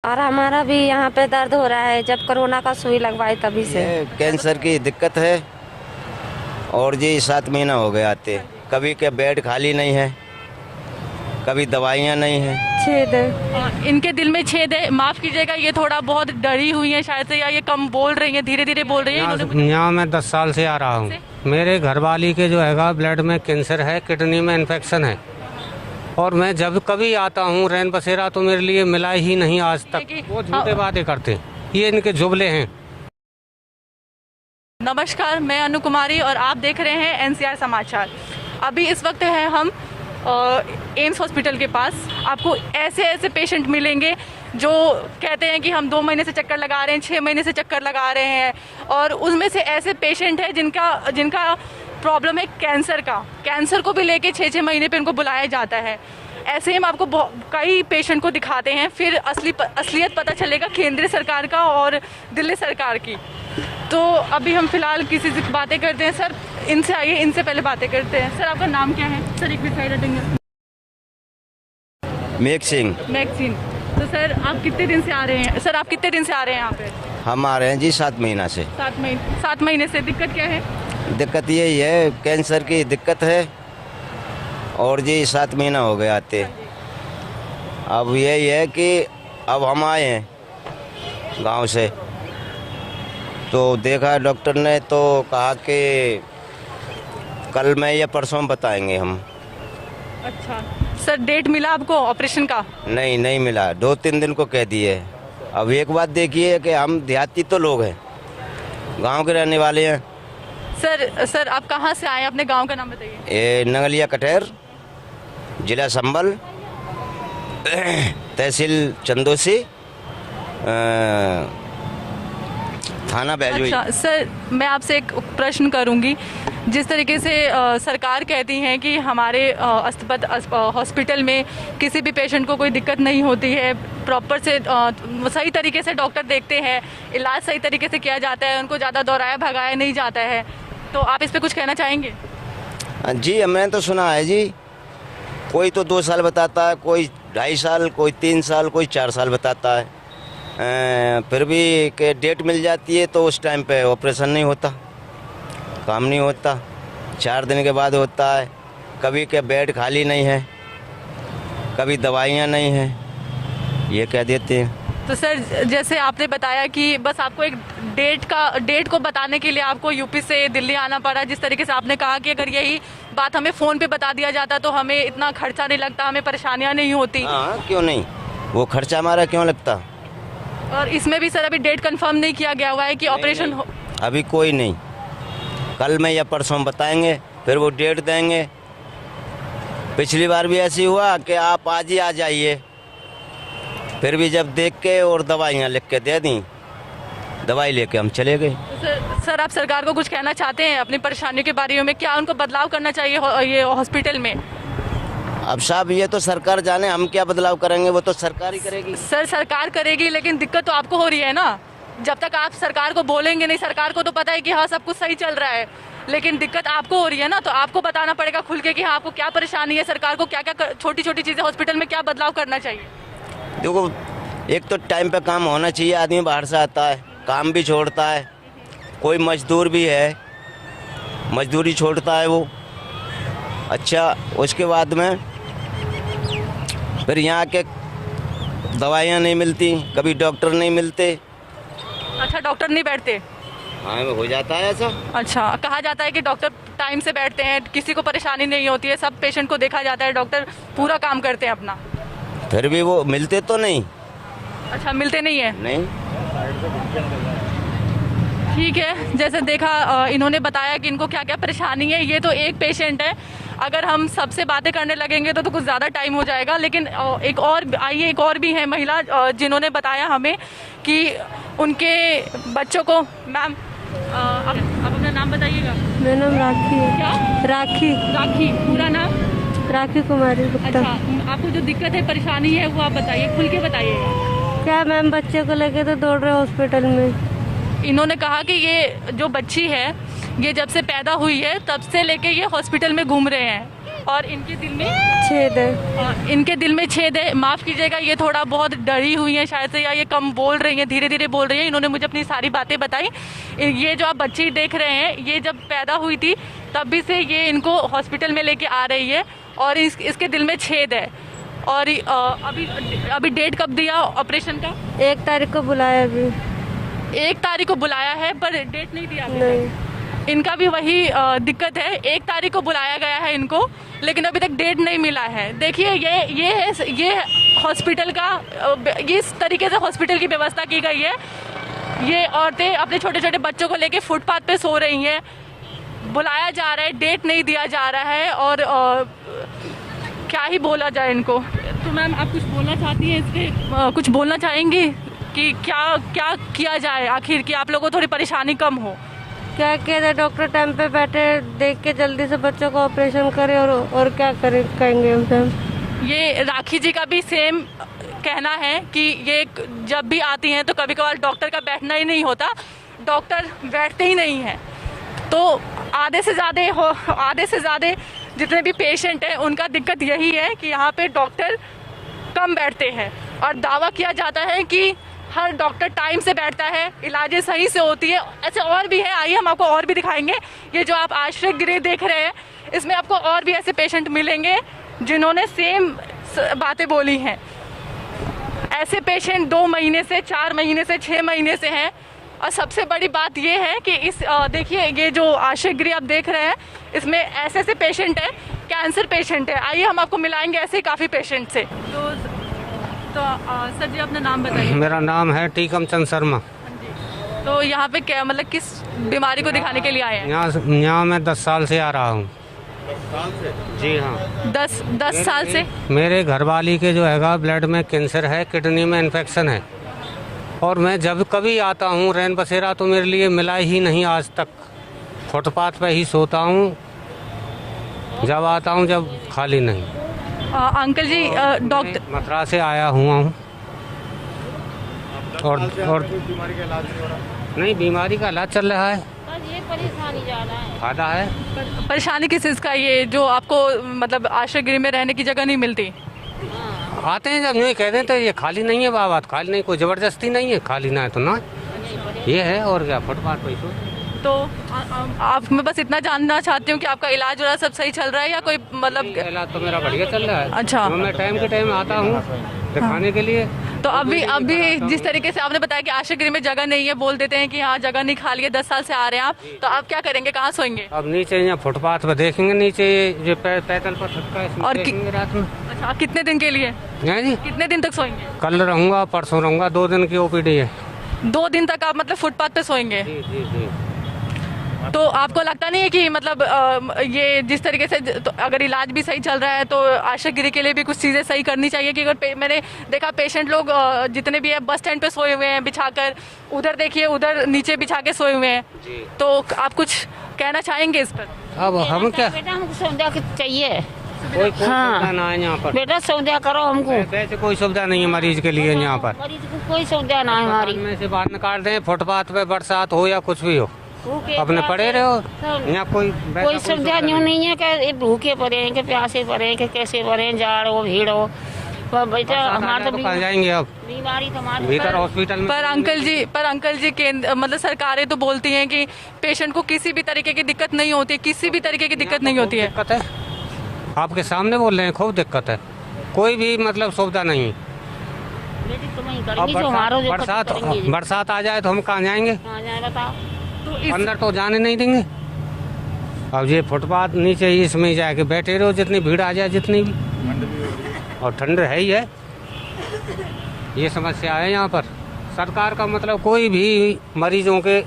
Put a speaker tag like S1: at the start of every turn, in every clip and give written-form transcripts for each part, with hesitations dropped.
S1: और हमारा भी यहाँ पे दर्द हो रहा है, जब कोरोना का सुई लगवाई तभी से।
S2: कैंसर की दिक्कत है और जी 7 महीना हो गए आते। कभी के बेड खाली नहीं है, कभी दवाइयाँ नहीं है।
S1: छेद है।
S3: इनके दिल में छेद है। माफ कीजिएगा, ये थोड़ा बहुत डरी हुई है शायद से, या ये कम बोल रही है, धीरे धीरे बोल रही है।
S4: यहाँ मैं 10 साल से आ रहा हूँ। मेरे घरवाली के जो हैगा ब्लड में कैंसर है, किडनी में इन्फेक्शन है, और मैं जब कभी आता हूँ रैन बसेरा तो मेरे लिए मिला ही नहीं आज तक। वो झूठे वादे करते हैं, ये इनके जुबले हैं।
S3: नमस्कार, मैं अनु कुमारी और आप देख रहे हैं एनसीआर समाचार। अभी इस वक्त है हम एम्स हॉस्पिटल के पास। आपको ऐसे ऐसे पेशेंट मिलेंगे जो कहते हैं कि हम 2 महीने से चक्कर लगा रहे हैं, 6 महीने से चक्कर लगा रहे हैं, और उनमें से ऐसे पेशेंट हैं जिनका प्रॉब्लम है कैंसर का। कैंसर को भी लेके 6-6 महीने पे उनको बुलाया जाता है। ऐसे ही हम आपको कई पेशेंट को दिखाते हैं, फिर असलियत पता चलेगा केंद्र सरकार का और दिल्ली सरकार की। तो अभी हम फिलहाल किसी से बातें करते हैं। सर, इनसे आइए, इनसे पहले बातें करते हैं। सर, आपका नाम क्या है? सर, एक भी साइड हटेंगे।
S2: मेघ सिंह।
S3: मैक्सिन। तो सर, आप कितने दिन से आ रहे हैं? सर, आप कितने दिन से आ रहे हैं यहाँ पे?
S2: हम आ रहे हैं जी 7 महीना से।
S3: 7 महीने से। दिक्कत क्या है?
S2: दिक्कत यही है, कैंसर की दिक्कत है और जी 7 महीना हो गए आते। अब यही है कि अब हम आए हैं गांव से, तो देखा डॉक्टर ने तो कहा कि कल में या परसों बताएंगे हम।
S3: अच्छा सर, डेट मिला आपको ऑपरेशन का?
S2: नहीं मिला, 2-3 दिन को कह दिए। अब एक बात देखिए कि हम देहाती तो लोग हैं, गांव के रहने वाले हैं।
S3: सर आप कहाँ से आए? अपने गांव का नाम बताइए।
S2: ये नंगलिया कटेर, जिला संभल, तहसील चंदोसी, थाना बैजूई।
S3: अच्छा सर, मैं आपसे एक प्रश्न करूंगी। जिस तरीके से सरकार कहती है कि हमारे हॉस्पिटल में किसी भी पेशेंट को कोई दिक्कत नहीं होती है, प्रॉपर से सही तरीके से डॉक्टर देखते हैं, इलाज सही तरीके से किया जाता है, उनको ज़्यादा दौड़ाया भगाया नहीं जाता है, तो आप इस पे कुछ कहना चाहेंगे?
S2: जी, मैंने तो सुना है जी, कोई तो 2 साल बताता है, कोई 2.5 साल, कोई 3 साल, कोई 4 साल बताता है। फिर भी के डेट मिल जाती है तो उस टाइम पे ऑपरेशन नहीं होता, काम नहीं होता, 4 दिन के बाद होता है। कभी के बेड खाली नहीं है, कभी दवाइयाँ नहीं हैं, ये कह देते हैं।
S3: तो सर, जैसे आपने बताया कि बस आपको एक डेट को बताने के लिए आपको यूपी से दिल्ली आना पड़ा। जिस तरीके से आपने कहा कि अगर यही बात हमें फ़ोन पे बता दिया जाता तो हमें इतना खर्चा नहीं लगता, हमें परेशानियां नहीं होती।
S2: हाँ, क्यों नहीं, वो खर्चा हमारा क्यों लगता।
S3: और इसमें भी सर अभी डेट कंफर्म नहीं किया गया हुआ है कि ऑपरेशन हो।
S2: अभी कोई नहीं, कल में या परसों बताएंगे, फिर वो डेट देंगे। पिछली बार भी ऐसी हुआ कि आप आज ही आ जाइए, फिर भी जब देख के और दवाइयाँ लिख के दे दी, दवाई लेके हम चले गए।
S3: तो सर आप सरकार को कुछ कहना चाहते हैं अपनी परेशानियों के बारे में? क्या उनको बदलाव करना चाहिए ये हॉस्पिटल में?
S2: अब साहब, ये तो सरकार जाने, हम क्या बदलाव करेंगे, वो तो सरकार ही करेगी।
S3: सर, सरकार करेगी, लेकिन दिक्कत तो आपको हो रही है ना। जब तक आप सरकार को बोलेंगे नहीं, सरकार को तो पता है कि हाँ सब कुछ सही चल रहा है, लेकिन दिक्कत आपको हो रही है ना, तो आपको बताना पड़ेगा खुल के कि हाँ आपको क्या परेशानी है, सरकार को क्या क्या छोटी छोटी चीज़ें हॉस्पिटल में क्या बदलाव करना चाहिए।
S2: देखो, एक तो टाइम पे काम होना चाहिए। आदमी बाहर से आता है, काम भी छोड़ता है, कोई मजदूर भी है, मजदूरी छोड़ता है वो। अच्छा, उसके बाद में फिर यहाँ के दवाइयाँ नहीं मिलती, कभी डॉक्टर नहीं मिलते।
S3: अच्छा, डॉक्टर नहीं बैठते?
S2: हाँ, हो जाता है ऐसा।
S3: अच्छा, कहा जाता है कि डॉक्टर टाइम से बैठते हैं, किसी को परेशानी नहीं होती है, सब पेशेंट को देखा जाता है, डॉक्टर पूरा काम करते हैं अपना।
S2: फिर भी वो मिलते तो नहीं।
S3: अच्छा, मिलते नहीं है?
S2: नहीं।
S3: ठीक है, जैसे देखा इन्होंने बताया कि इनको क्या क्या परेशानी है। ये तो एक पेशेंट है, अगर हम सबसे बातें करने लगेंगे तो कुछ ज़्यादा टाइम हो जाएगा। लेकिन एक और भी है महिला जिन्होंने बताया हमें कि उनके बच्चों को। मैम, आप अपना नाम बताइएगा।
S1: मेरा नाम राखी है।
S3: क्या?
S1: राखी।
S3: राखी। पूरा नाम?
S1: राखी कुमारी गुप्ता।
S3: अच्छा, आपको जो दिक्कत है, परेशानी है, वो आप बताइए, खुल के बताइएगा।
S1: क्या मैम, बच्चे को लेके तो दौड़ रहे हॉस्पिटल में।
S3: इन्होंने कहा कि ये जो बच्ची है, ये जब से पैदा हुई है तब से लेके ये हॉस्पिटल में घूम रहे हैं, और इनके दिल में
S1: छेद है।
S3: इनके दिल में छेद है। माफ़ कीजिएगा, ये थोड़ा बहुत डरी हुई हैं शायद से, या ये कम बोल रही हैं, धीरे धीरे बोल रही हैं। इन्होंने मुझे अपनी सारी बातें बताई। ये जो आप बच्ची देख रहे हैं, ये जब पैदा हुई थी तभी से ये इनको हॉस्पिटल में लेके आ रही है और इसके दिल में छेद है। और अभी डेट कब दिया ऑपरेशन का?
S1: 1 तारीख को बुलाया अभी।
S3: 1 तारीख को बुलाया है पर डेट नहीं दिया अभी
S1: नहीं।
S3: तक। इनका भी वही दिक्कत है, 1 तारीख को बुलाया गया है इनको, लेकिन अभी तक डेट नहीं मिला है। देखिए ये हॉस्पिटल का इस तरीके से हॉस्पिटल की व्यवस्था की गई है। ये औरतें अपने छोटे छोटे बच्चों को लेके फुटपाथ पे सो रही हैं। बुलाया जा रहा है, डेट नहीं दिया जा रहा है और क्या ही बोला जाए इनको। तो मैम आप कुछ बोलना चाहती हैं इससे? कुछ बोलना चाहेंगी कि क्या क्या किया जाए आखिर, कि आप लोगों को थोड़ी परेशानी कम हो?
S1: क्या किया जाए, डॉक्टर टाइम पे बैठे, देख के जल्दी से बच्चों का ऑपरेशन करे और क्या करेंगे हम।
S3: ये राखी जी का भी सेम कहना है कि ये जब भी आती हैं तो कभी कभार डॉक्टर का बैठना ही नहीं होता, डॉक्टर बैठते ही नहीं हैं। तो आधे से ज़्यादा जितने भी पेशेंट हैं उनका दिक्कत यही है कि यहाँ पे डॉक्टर कम बैठते हैं और दावा किया जाता है कि हर डॉक्टर टाइम से बैठता है, इलाजें सही से होती है। ऐसे और भी है, आइए हम आपको और भी दिखाएंगे। ये जो आप आश्रय गृह देख रहे हैं, इसमें आपको और भी ऐसे पेशेंट मिलेंगे जिन्होंने सेम बातें बोली हैं। ऐसे पेशेंट 2 महीने से, 4 महीने से, 6 महीने से हैं। और सबसे बड़ी बात ये है कि देखिए ये जो आश्रय गृह आप देख रहे हैं, इसमें ऐसे ऐसे पेशेंट हैं, कैंसर पेशेंट है। आइए हम आपको मिलाएंगे ऐसे काफ़ी पेशेंट से। तो सर जी अपना नाम बताइए।
S4: मेरा नाम है टीकम चंद शर्मा।
S3: तो यहाँ पे क्या मतलब किस बीमारी को दिखाने के लिए आए हैं?
S4: यहाँ मैं 10 साल से आ रहा हूँ। जी हाँ,
S3: 10 साल से।
S4: मेरे घरवाली के जो हैगा ब्लड में कैंसर है, किडनी में इन्फेक्शन है। और मैं जब कभी आता हूँ रैन बसेरा तो मेरे लिए मिला ही नहीं आज तक। फुटपाथ पे ही सोता हूँ, जब आता हूँ जब खाली नहीं।
S3: अंकल जी डॉक्टर
S4: मथुरा से आया हुआ हूँ और
S5: बीमारी का इलाज नहीं हो रहा?
S4: नहीं, बीमारी का इलाज चल रहा है।
S1: बस ये परेशानी ज़्यादा है।
S4: फायदा है।
S3: परेशानी किस चीज़ का? ये जो आपको मतलब आश्रय गृह में रहने की जगह नहीं मिलती?
S4: आते हैं जब यूँ कह दें तो ये खाली नहीं है बाबा, खाली नहीं, कोई ज़बरदस्ती नहीं है, खाली ना है तो ना, ये है। और क्या, फुटपाथ पे
S3: तो आप मैं बस इतना जानना चाहती हूँ कि आपका इलाज वाला सब सही चल रहा है या कोई मतलब?
S4: इलाज तो मेरा बढ़िया चल रहा है।
S3: अच्छा।
S4: तो मैं टाइम के टाइम आता हूँ दिखाने के लिए।
S3: तो अभी जिस तरीके से आपने बताया कि आश्रय गृह में जगह नहीं है, बोल देते हैं कि हाँ जगह नहीं खाली है, 10 साल से आ रहे हैं आप, तो आप क्या करेंगे, कहाँ सोएंगे?
S4: अब नीचे यहाँ फुटपाथ पे देखेंगे, नीचे ये पैदल पर थका है,
S3: और
S4: देखेंगे रात में।
S3: अच्छा, आप कितने दिन के लिए,
S4: हैं जी?
S3: कितने दिन तक सोएंगे?
S4: कल रहूँगा, परसों रहूँगा, 2 दिन की ओपीडी है।
S3: 2 दिन तक आप मतलब फुटपाथ पे सोएंगे?
S4: जी जी जी।
S3: तो आपको लगता नहीं है कि मतलब ये जिस तरीके से तो अगर इलाज भी सही चल रहा है तो आश्रय गृह के लिए भी कुछ चीज़ें सही करनी चाहिए? कि अगर मैंने देखा पेशेंट लोग जितने भी है बस स्टैंड पे सोए हुए हैं बिछाकर, उधर देखिए उधर नीचे बिछा के सोए हुए हैं, तो आप कुछ कहना चाहेंगे इस पर?
S4: अब हम क्या,
S6: बेटा हमको सुविधा चाहिए।
S4: कोई
S6: हाँ।
S4: सुविधा ना है यहाँ पर,
S6: बेटा सुविधा करो हमको।
S4: वैसे कोई सुविधा नहीं है मरीज के लिए यहाँ पर।
S6: मरीज को कोई सुविधा ना है हमारी।
S4: में से बाहर निकाल दें, फुटपाथ पे बरसात हो या कुछ भी हो,
S6: भूखे
S4: अपने पड़े रहो यहाँ।
S6: कोई सुविधा नहीं है कि भूखे पड़े हैं कि प्यासे पड़े हैं कि कैसे पड़े हैं, जाड़ हो भीड़ हो। पर बेटा हमारा तो
S4: कहाँ जाएंगे अब,
S6: बीमारी तो हमारी
S4: भीतर हॉस्पिटल में।
S3: पर अंकल जी मतलब सरकारें तो बोलती हैं कि पेशेंट को किसी भी तरीके की दिक्कत नहीं होती, किसी भी तरीके की दिक्कत नहीं होती है।
S4: दिक्कत है, आपके सामने बोल रहे हैं, खूब दिक्कत है, कोई भी मतलब सुविधा नहीं है। अब बरसात आ जाए तो हम कहाँ जाएंगे,
S3: तो इस
S4: अंदर तो जाने नहीं देंगे। अब ये फुटपाथ नीचे ही, इसमें ही जाके बैठे रहो, जितनी भीड़ आ जाए, जितनी भी, और ठंड है ही है। ये समस्या है यहाँ पर। सरकार का मतलब कोई भी मरीजों के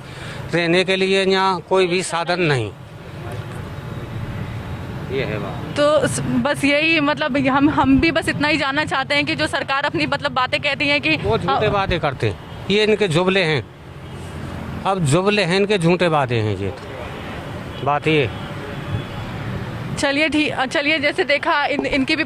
S4: रहने के लिए यहाँ कोई भी साधन नहीं, ये है बात।
S3: तो बस यही मतलब हम भी बस इतना ही जानना चाहते हैं कि जो सरकार अपनी मतलब बातें कहती हैं कि
S4: वो झूठे वादे करते हैं, ये इनके जुबले हैं। अब जुबले हैं इनके, झूठे वादे हैं ये तो बात ये।
S3: चलिए ठीक, चलिए जैसे देखा इनकी भी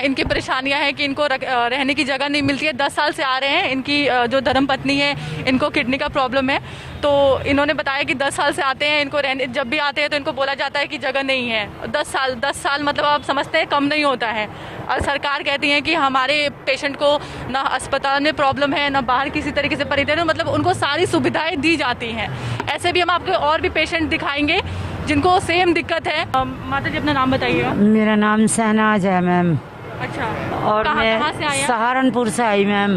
S3: इनकी परेशानियां हैं कि इनको रहने की जगह नहीं मिलती है। 10 साल से आ रहे हैं। इनकी जो धर्मपत्नी है इनको किडनी का प्रॉब्लम है, तो इन्होंने बताया कि 10 साल से आते हैं, इनको रहने जब भी आते हैं तो इनको बोला जाता है कि जगह नहीं है। 10 साल मतलब आप समझते हैं कम नहीं होता है। और सरकार कहती है कि हमारे पेशेंट को ना अस्पताल में प्रॉब्लम है ना बाहर किसी तरीके से परिचय, मतलब उनको सारी सुविधाएं दी जाती हैं। ऐसे भी हम आपको और भी पेशेंट दिखाएंगे जिनको सेम दिक्कत है। माता जी अपना नाम बताइएगा।
S7: मेरा नाम शहनाज है मैम।
S3: अच्छा,
S7: और
S3: कहाँ
S7: मैं
S3: से आए?
S7: सहारनपुर से आई मैम।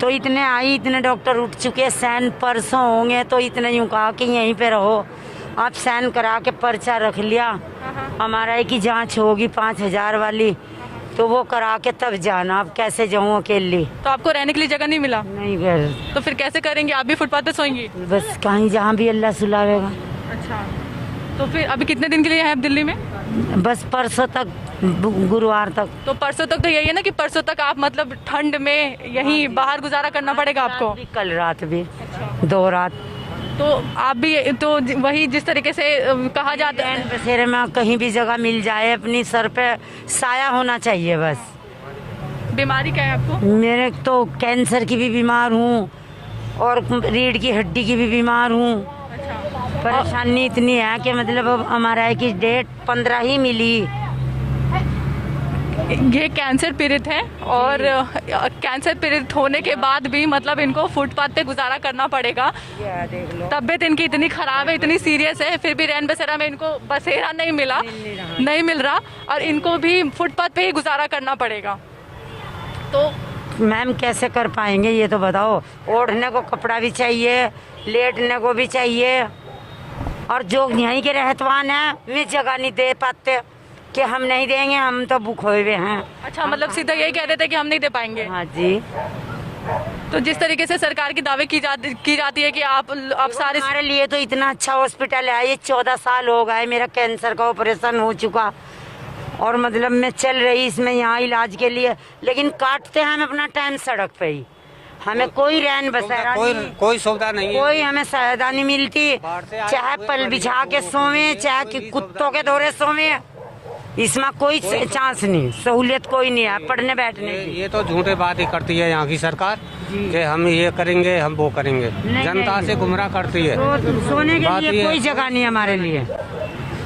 S7: तो इतने डॉक्टर उठ चुके, सैन परसों होंगे, तो इतने यूँ कहा कि यहीं पे रहो। आप सैन करा के पर्चा रख लिया, हमारा एक ही जांच होगी 5000 वाली, तो वो करा के तब जाना। अब कैसे जाऊँ अकेली?
S3: तो आपको रहने के लिए जगह नहीं मिला?
S7: नहीं घर,
S3: तो फिर कैसे करेंगे? आप भी फुटपाथ पे सोएंगी?
S7: बस कहीं जहाँ भी अल्लाह सुलावेगा।
S3: अच्छा, तो फिर अभी कितने दिन के लिए हैं आप दिल्ली में?
S7: बस परसों तक, गुरुवार तक।
S3: तो परसों तक तो यही है ना कि परसों तक आप मतलब ठंड में यहीं बाहर गुजारा करना पड़ेगा आपको?
S7: कल रात भी 2 रात।
S3: तो आप भी तो वही जिस तरीके से कहा जाता है,
S7: बसेरे में कहीं भी जगह मिल जाए, अपनी सर पे साया होना चाहिए बस।
S3: बीमारी क्या है आपको?
S7: मेरे तो कैंसर की भी बीमार हूँ और रीढ़ की हड्डी की भी बीमार हूँ।
S3: अच्छा,
S7: परेशानी इतनी है कि मतलब अब हमारा है कि डेट 15 ही मिली।
S3: ये कैंसर पीड़ित हैं और कैंसर पीड़ित होने के बाद भी मतलब इनको फुटपाथ पे गुजारा करना पड़ेगा। तबीयत इनकी इतनी खराब है, इतनी सीरियस है, फिर भी रैन बसेरा में इनको बसेरा नहीं मिल रहा और इनको भी फुटपाथ पे ही गुजारा करना पड़ेगा। तो
S7: मैम कैसे कर पाएंगे ये तो बताओ? ओढ़ने को कपड़ा भी चाहिए, लेटने को भी चाहिए, और जो यहीं के रहतवान हैं वे जगह नहीं दे पाते कि हम नहीं देंगे, हम तो भूखे हुए हैं।
S3: अच्छा, मतलब सीधा यही कह देते कि हम नहीं दे पाएंगे।
S7: हाँ जी।
S3: तो जिस तरीके से सरकार की दावे की जाती है कि आप सारे
S7: हमारे लिए तो इतना अच्छा हॉस्पिटल है। ये 14 साल हो गए, मेरा कैंसर का ऑपरेशन हो चुका और मतलब मैं चल रही इसमें यहाँ इलाज के लिए, लेकिन काटते हैं हम अपना टाइम सड़क पे ही। हमें कोई रैन बसेरा
S4: कोई सुविधा नहीं है,
S7: कोई हमें सहायता नहीं मिलती। चाहे पल बिछा के सोवे, चाहे कि कुत्तों के दौरे सोवे, इसमें कोई चांस नहीं, सहूलियत कोई नहीं है पढ़ने बैठने की।
S4: ये तो झूठे बात ही करती है यहाँ की सरकार कि हम ये करेंगे, हम वो करेंगे। जनता से गुमराह करती है।
S7: सोने के लिए कोई जगह नहीं हमारे लिए,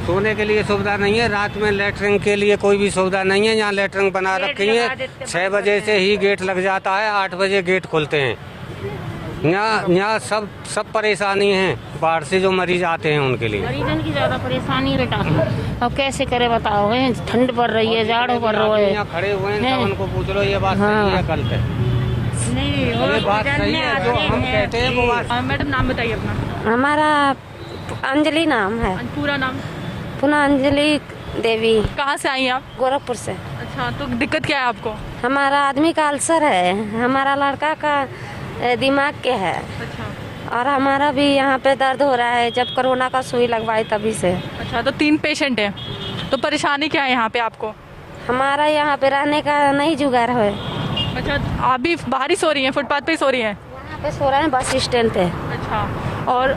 S4: सोने के लिए सुविधा नहीं है। रात में लेटरिन के लिए कोई भी सुविधा नहीं है। यहाँ लेटरिन बना रखी है, 6 बजे से ही गेट लग जाता है, 8 बजे गेट खुलते हैं। यहाँ सब परेशानी है बाढ़ से जो मरीज आते हैं उनके लिए।
S6: मरीजन की ज्यादा परेशानी बेटा, अब कैसे करे बताओ? ठंड पड़ रही है, जाड़ों पड़ रहा है।
S4: यहाँ खड़े हुए हैं, उनको पूछ लो ये बात सही है गलत है?
S7: नहीं
S4: ये बात सही है जो हम कहते हैं वो बात।
S3: मैडम नाम बताइए अपना।
S1: हमारा अंजलि नाम है।
S3: पूरा नाम?
S1: पुनः अंजलि देवी।
S3: कहाँ से आई आप?
S1: गोरखपुर से।
S3: अच्छा, तो दिक्कत क्या है आपको?
S1: हमारा आदमी का अल्सर है, हमारा लड़का का दिमाग के है।
S3: अच्छा,
S1: और हमारा भी यहाँ पे दर्द हो रहा है, जब कोरोना का सुई लगवाई तभी से।
S3: अच्छा, तो 3 पेशेंट हैं, तो परेशानी क्या है यहाँ पे आपको?
S1: हमारा यहाँ पे रहने का नहीं जुगाड़ है।
S3: अच्छा, आप भी बाहर ही सो रही हैं, फुटपाथ पे ही सो रही हैं?
S1: यहाँ पे सो रहे हैं बस स्टैंड पे।
S3: अच्छा, और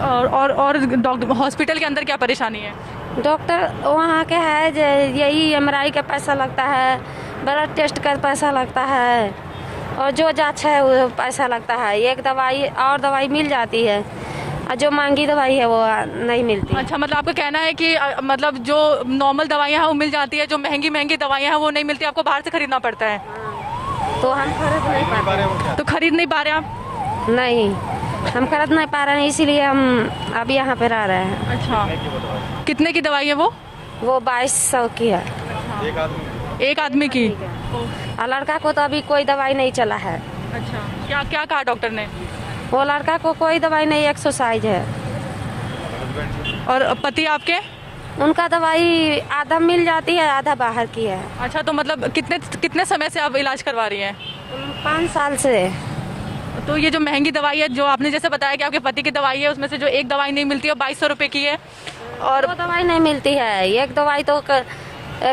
S3: डॉक्टर हॉस्पिटल के अंदर क्या परेशानी है?
S1: डॉक्टर वहाँ के है यही एमआरआई का पैसा लगता है, ब्लड टेस्ट का पैसा लगता है, और जो जांच है वो पैसा लगता है। एक दवाई और दवाई मिल जाती है और जो महंगी दवाई है वो नहीं मिलती।
S3: अच्छा, मतलब आपका कहना है कि मतलब जो नॉर्मल दवाइयाँ हैं वो मिल जाती है, जो महंगी दवाइयाँ हैं वो नहीं मिलती, आपको बाहर से खरीदना पड़ता है।
S1: तो हम खरीद नहीं पा रहे हैं।
S3: तो खरीद नहीं पा रहे आप?
S1: नहीं, हम खरीद नहीं पा रहे हैं, इसीलिए हम अभी यहाँ पे रह रहे हैं।
S3: अच्छा, कितने की दवाई है वो?
S1: 2200 की है
S3: एक आदमी की?
S1: और लड़का को तो अभी कोई दवाई नहीं चला है।
S3: अच्छा, क्या क्या कहा डॉक्टर ने?
S1: वो लड़का को कोई दवाई नहीं, एक्सरसाइज है।
S3: और पति आपके?
S1: उनका दवाई आधा मिल जाती है, आधा बाहर की है।
S3: अच्छा, तो मतलब कितने समय से आप इलाज करवा रही हैं?
S1: 5 साल से।
S3: तो ये जो महंगी दवाई है, जो आपने जैसे बताया कि आपके पति की दवाई है, उसमें से जो एक दवाई नहीं मिलती है 2200 रुपये की है, और
S1: वो दवाई नहीं मिलती है। एक दवाई तो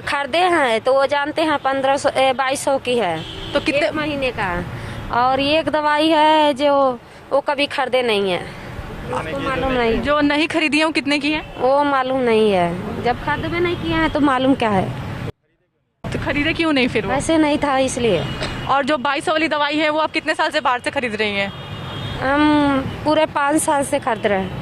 S1: खरीदे हैं तो वो जानते हैं 2200 की है,
S3: तो कितने
S1: महीने का। और एक दवाई है जो वो कभी खरीदे नहीं है। उसको मालूम नहीं,
S3: जो नहीं खरीदी है वो कितने की है?
S1: वो मालूम नहीं है। जब खरीदे नहीं किए हैं तो मालूम क्या है।
S3: तो खरीदे क्यों नहीं फिर वो?
S1: पैसे नहीं था इसलिए।
S3: और जो 2200 वाली दवाई है वो आप कितने साल से बाहर से खरीद रही हैं?
S1: हम पूरे 5 साल से खरीद रहे हैं।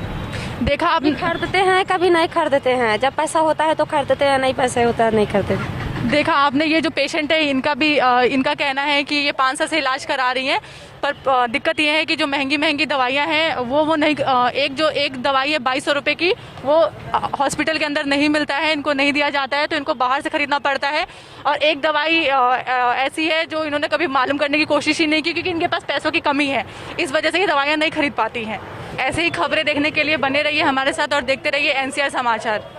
S3: देखा आप,
S1: कभी खरीदते हैं कभी नहीं खरीदते हैं। जब पैसा होता है तो खरीदते हैं, नहीं पैसा होता है नहीं खरीदते।
S3: देखा आपने, ये जो पेशेंट है इनका भी इनका कहना है कि ये 5 साल से इलाज करा रही हैं, पर दिक्कत ये है कि जो महंगी महंगी दवाइयाँ हैं वो नहीं, एक दवाई है 2200 रुपये की, वो हॉस्पिटल के अंदर नहीं मिलता है, इनको नहीं दिया जाता है, तो इनको बाहर से खरीदना पड़ता है। और एक दवाई ऐसी है जो इन्होंने कभी मालूम करने की कोशिश ही नहीं की, क्योंकि इनके पास पैसों की कमी है, इस वजह से ये दवाइयाँ नहीं खरीद पाती हैं। ऐसे ही खबरें देखने के लिए बने रहिए हमारे साथ और देखते रहिए NCR समाचार।